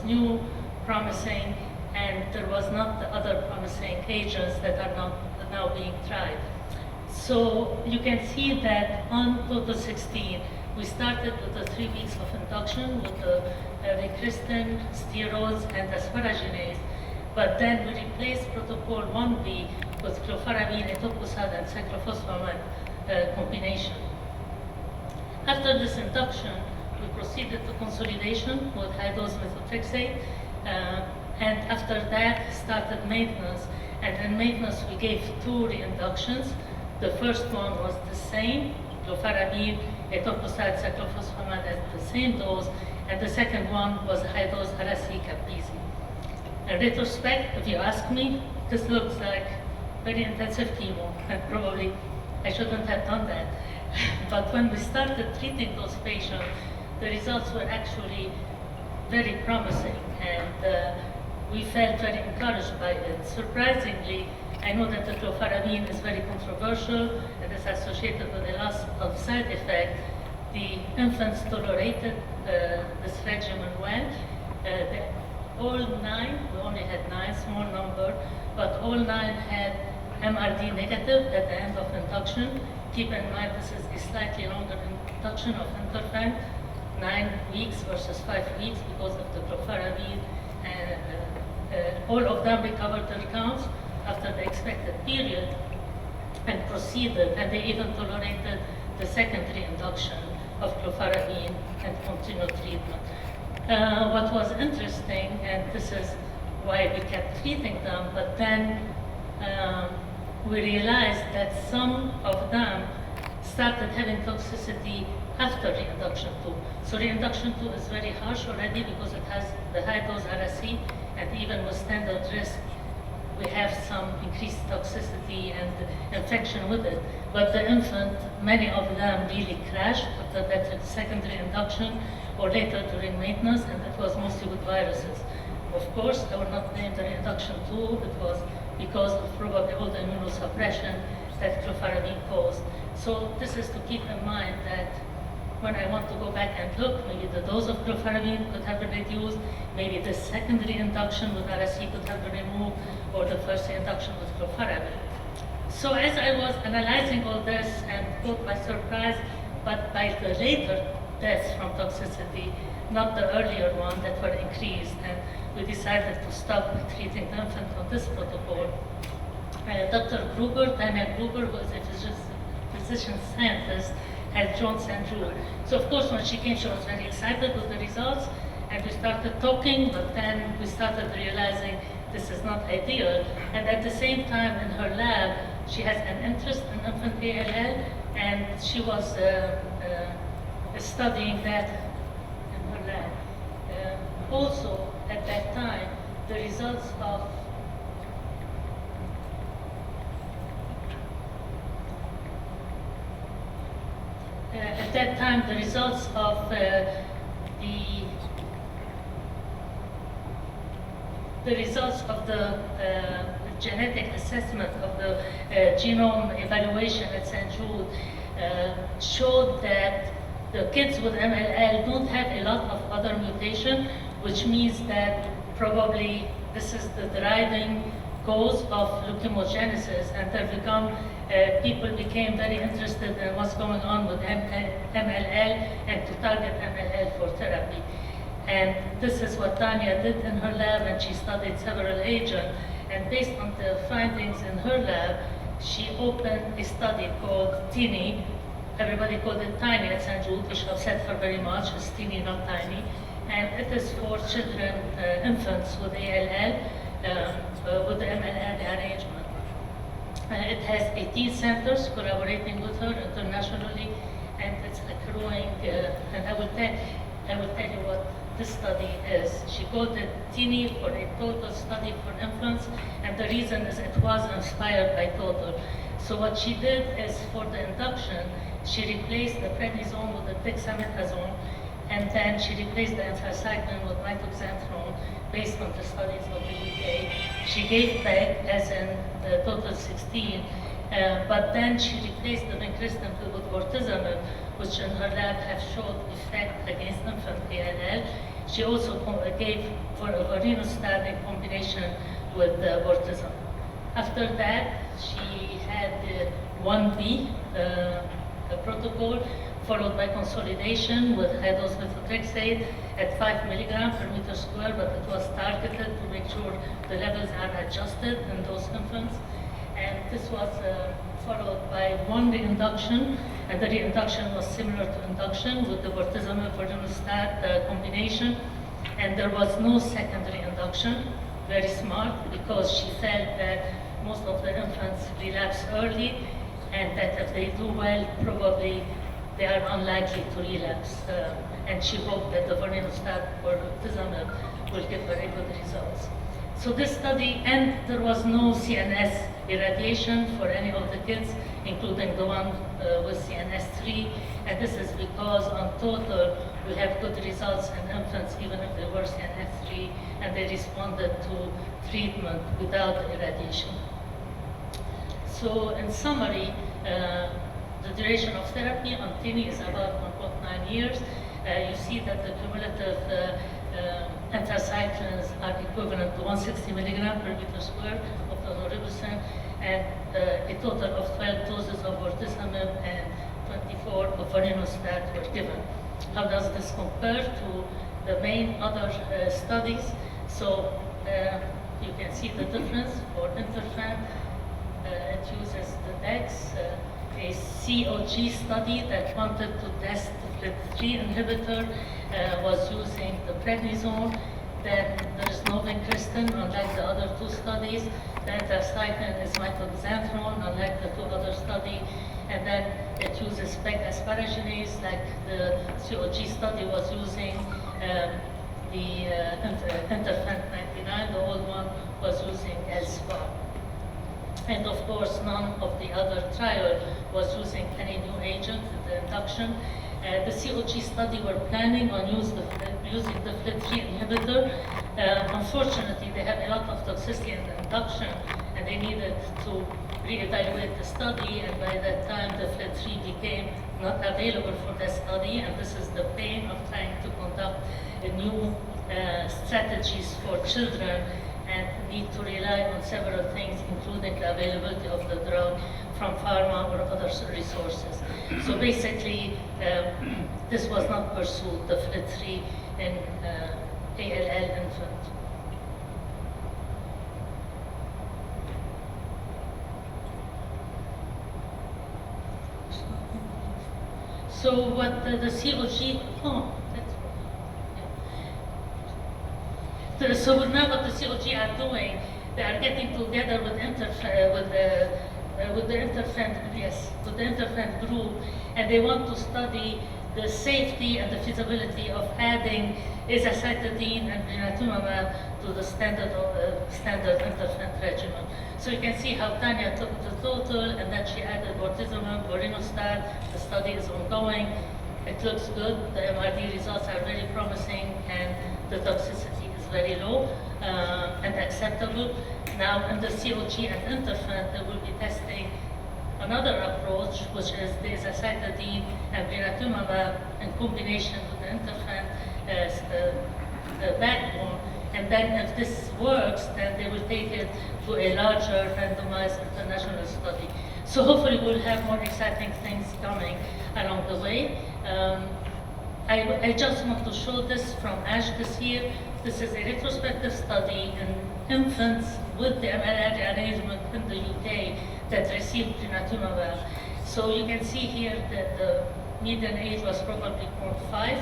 was new, promising, and there was not the other promising agents that are now being tried. So you can see that on total 16, we started with the 3 weeks of induction with the vincristine, steroids, and asparaginase. But then we replaced protocol 1B with clofaramine, etoposide, and cyclophosphamide combination. After this induction, we proceeded to consolidation with high-dose methotrexate, and after that started maintenance. And in maintenance, we gave 2 reinductions. The first one was the same, clofaramine, etoposide, cyclophosphamide at the same dose, and the second one was high-dose Aracicaptizine. In retrospect, if you ask me, this looks like very intensive chemo, and probably I shouldn't have done that. But when we started treating those patients, the results were actually very promising, and we felt very encouraged by it. Surprisingly, I know that the clofaramine is very controversial and is associated with a loss of side effect. The infants tolerated this regimen well. All 9, we only had 9, small number, but all 9 had MRD negative at the end of induction. Keep in mind this is a slightly longer induction of interferon, 9 weeks versus 5 weeks because of the clofaramine. All of them recovered their counts after the expected period and proceeded, and they even tolerated the secondary induction of clofaramine and continued treatment. What was interesting, and this is why we kept treating them, but then we realized that some of them started having toxicity after reinduction 2. So reinduction 2 is very harsh already because it has the high-dose RSC, and even with standard risk, we have some increased toxicity and infection with it. But the infant, many of them really crashed after that secondary induction or later during maintenance, and it was mostly with viruses. Of course, I will not name the reinduction 2, it was because of probably all the immunosuppression that clofaramine caused. So this is to keep in mind that when I want to go back and look, maybe the dose of clofaramine could have been reduced, maybe the secondary induction with RSC could have been removed, or the first induction with clofaramine. So as I was analyzing all this and caught by surprise, but by the later deaths from toxicity, not the earlier one that were increased, and we decided to stop treating the infant on this protocol. Dr. Gruber, Daniel Gruber, who is a physician scientist, had joined St.Jude. So of course, when she came, she was very excited with the results, and we started talking, but then we started realizing this is not ideal. And at the same time, in her lab, she has an interest in infant ALL, and she was studying that in her lab. Also, at that time, the results of the genetic assessment of the genome evaluation at St.Jude showed that the kids with MLL don't have a lot of other mutation, which means that probably this is the driving cause of leukemogenesis, and people became very interested in what's going on with MLL and to target MLL for therapy. And this is what Tanya did in her lab, and she studied several agents. And based on the findings in her lab, she opened a study called TINI. Everybody called it Tiny at St.Jude, which upset her very much. It's TINI, not Tiny. And it is for children, infants with ALL, with the MLL arrangement. It has 18 centers collaborating with her internationally, and it's accruing, and I will tell you what this study is. She called it TINI for a total study for infants, and the reason is it was inspired by total. So what she did is for the induction, she replaced the prednisone with the dexamethasone, and then she replaced the anthracycline with mitoxantrone based on the studies of the UK. She gave back as in the total 16, but then she replaced the vincristine with bortezomib, which in her lab have showed effect against infant ALL. She also gave vorinostat in combination with bortezomib. After that, she had 1B protocol, followed by consolidation with high-dose methotrexate at 5 milligrams per meter square, but it was targeted to make sure the levels are adjusted in those infants. And this was followed by 1 reinduction, and the reinduction was similar to induction with the bortezomib vorinostat combination. And there was no secondary induction, very smart, because she felt that most of the infants relapse early, and that if they do well, probably they are unlikely to relapse. And she hoped that the vorinostat or bortezomib will give very good results. So this study, and there was no CNS irradiation for any of the kids, including the one with CNS 3, and this is because on total we have good results in infants even if they were CNS 3 and they responded to treatment without irradiation. So in summary, the duration of therapy on TINI is about 1.9 years. You see that the cumulative anthracyclines are equivalent to 160 milligrams per meter square of the Radisson, and a total of 12 doses of bortezomib and 24 of vorinostat were given. How does this compare to the main other studies? So you can see the difference for interferon. It uses the DEX, a COG study that wanted to test the FLT3 inhibitor was using the prednisone. Then there is no vincristine, unlike the other two studies. The anthracycline is mitoxantrone, unlike the two other studies. And then it uses PEG asparaginase, like the COG study was using the interferon 99, the old one was using L-SPAR. And of course, none of the other trial was using any new agent in the induction. The COG study were planning on using the FLT3 inhibitor. Unfortunately, they had a lot of toxicity in the induction, and they needed to reevaluate the study, and by that time, the FLT3 became not available for the study, and this is the pain of trying to conduct new strategies for children and need to rely on several things, including the availability of the drug from pharma or other resources. So basically, this was not pursued, the FLT3 in ALL infant. So what the COG, so now what the COG are doing, they are getting together with the interferon group, and they want to study the safety and the feasibility of adding azacitidine and blinatumomab to the standard interferon regimen. So you can see how Tanya took the total, and then she added bortezomib, vorinostat. The study is ongoing. It looks good. The MRD results are very promising, and the toxicity is very low and acceptable. Now, in the COG and interferon, they will be testing another approach, which is the azacitidine and blinatumomab in combination with the interferon backbone. And then if this works, then they will take it to a larger randomized international study. So hopefully we'll have more exciting things coming along the way. I just want to show this from ASH this year. This is a retrospective study in infants with the MLR rearrangement in the UK that received blinatumomab. So you can see here that the median age was probably 0.5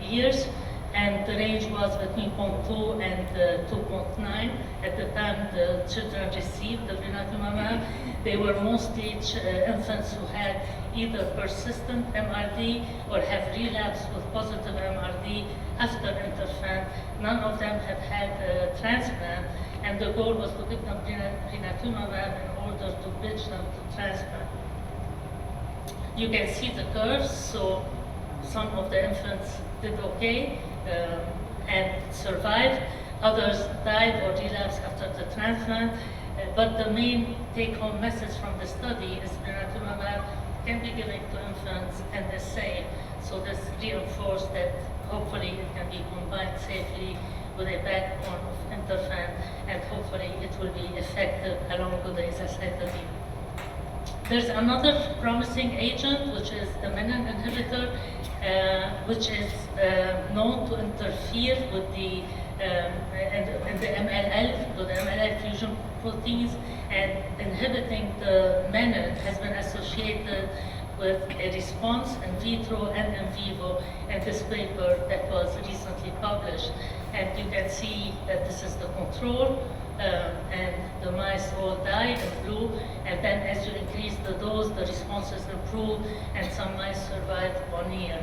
years, and the range was between 0.2 and 2.9 at the time the children received the blinatumomab. They were mostly infants who had either persistent MRD or have relapsed with positive MRD after interferon. None of them have had a transplant, and the goal was to give them blinatumomab in order to bridge them to transplant. You can see the curves, so some of the infants did okay and survived. Others died or relapsed after the transplant. But the main take-home message from the study is blinatumomab can be given to infants and is safe. So this reinforced that hopefully it can be combined safely with a backbone of interferon, and hopefully it will be effective along with the azacitidine. There's another promising agent, which is the menin inhibitor, which is known to interfere with the MLL, with the MLL fusion proteins, and inhibiting the menin has been associated with a response in vitro and in vivo in this paper that was recently published. And you can see that this is the control, and the mice all die in blue, and then as you increase the dose, the responses improve, and some mice survived 1 year.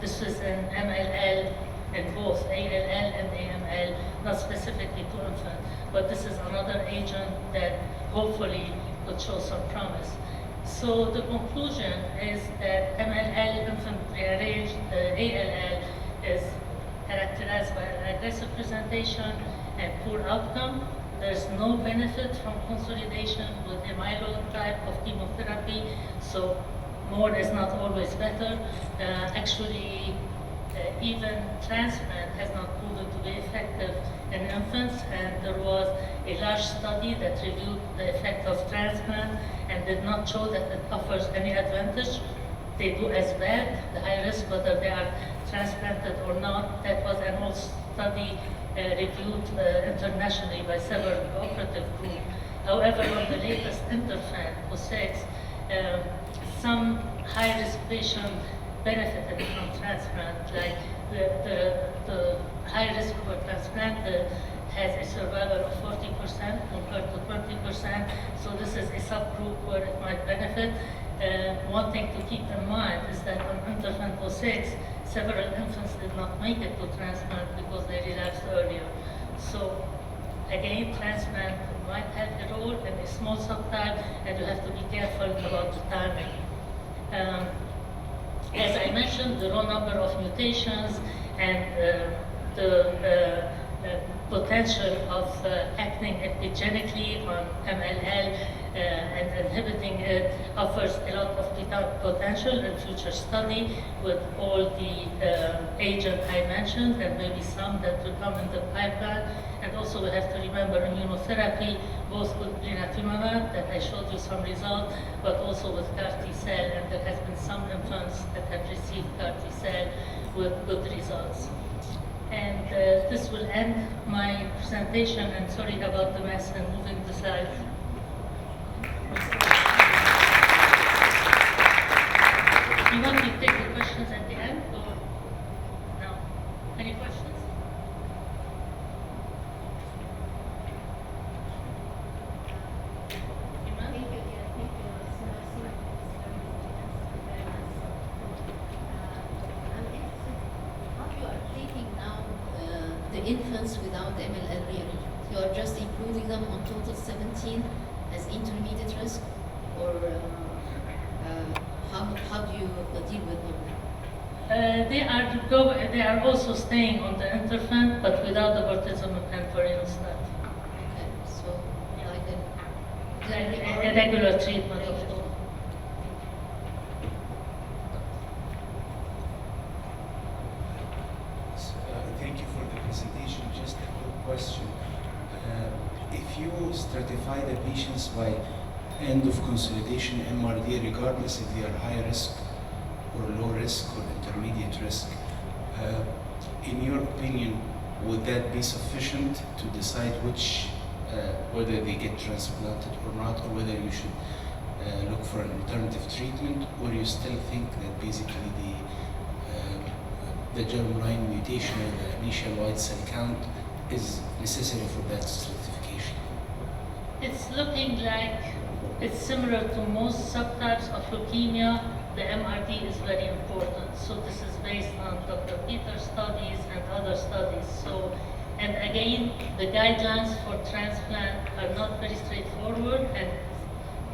This is in MLL, in both ALL and AML, not specifically to infant, but this is another agent that hopefully could show some promise. So the conclusion is that MLL, infant rearranged ALL, is characterized by an aggressive presentation and poor outcome. There's no benefit from consolidation with a myeloid type of chemotherapy, so more is not always better. Actually, even transplant has not proven to be effective in infants, and there was a large study that reviewed the effect of transplant and did not show that it offers any advantage. They do as bad, the high risk, whether they are transplanted or not. That was an old study reviewed internationally by several cooperative groups. However, on the latest interferon, O6, some high-risk patients benefited from transplant, like the high risk for transplanted has a survival of 40% compared to 20%, so this is a subgroup where it might benefit. One thing to keep in mind is that on interferon 06, several infants did not make it to transplant because they relapsed earlier. So again, transplant might have a role in a small subtype, and you have to be careful about the timing. As I mentioned, the raw number of mutations and the potential of acting epigenically on MLL and inhibiting it offers a lot of potential in future study with all the agents I mentioned, and maybe some that will come in the pipeline. And also we have to remember immunotherapy, both with blinatumomab, that I showed you some results, but also with CAR T-cell, and there has been some infants that have received CAR T-cell with good results. And this will end my presentation, and sorry about the mess and moving the slides. You want me to take the questions at the end, or no? Any questions? Infants without MLL rearrangement. You are just including them on total 17 as intermediate risk, or how do you deal with them? They are also staying on the interferon, but without the bortezomib and variostat. Okay, so like a regular treatment of them. Thank you for the presentation. Just a quick question. If you stratify the patients by end of consolidation MRD, regardless if they are high risk or low risk or intermediate risk, in your opinion, would that be sufficient to decide which, whether they get transplanted or not, or whether you should look for an alternative treatment, or you still think that basically the germline mutation or the initial white cell count is necessary for that stratification? It's looking like it's similar to most subtypes of leukemia. The MRD is very important. So this is based on Dr. Peter's studies and other studies. So, and again, the guidelines for transplant are not very straightforward, and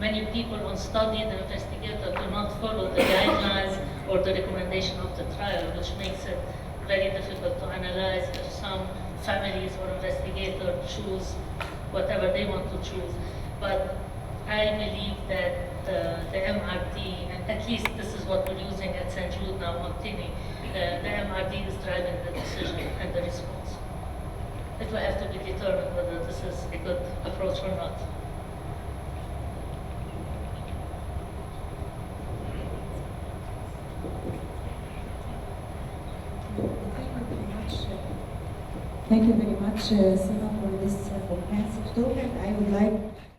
many people on study, the investigator, do not follow the guidelines or the recommendation of the trial, which makes it very difficult to analyze if some families or investigators choose whatever they want to choose. But I believe that the MRD, and at least this is what we're using at St.Jude now on TINI, the MRD is driving the decision and the response. It will have to be determined whether this is a good approach or not. Thank you very much, Sima, for this comprehensive talk. And I would like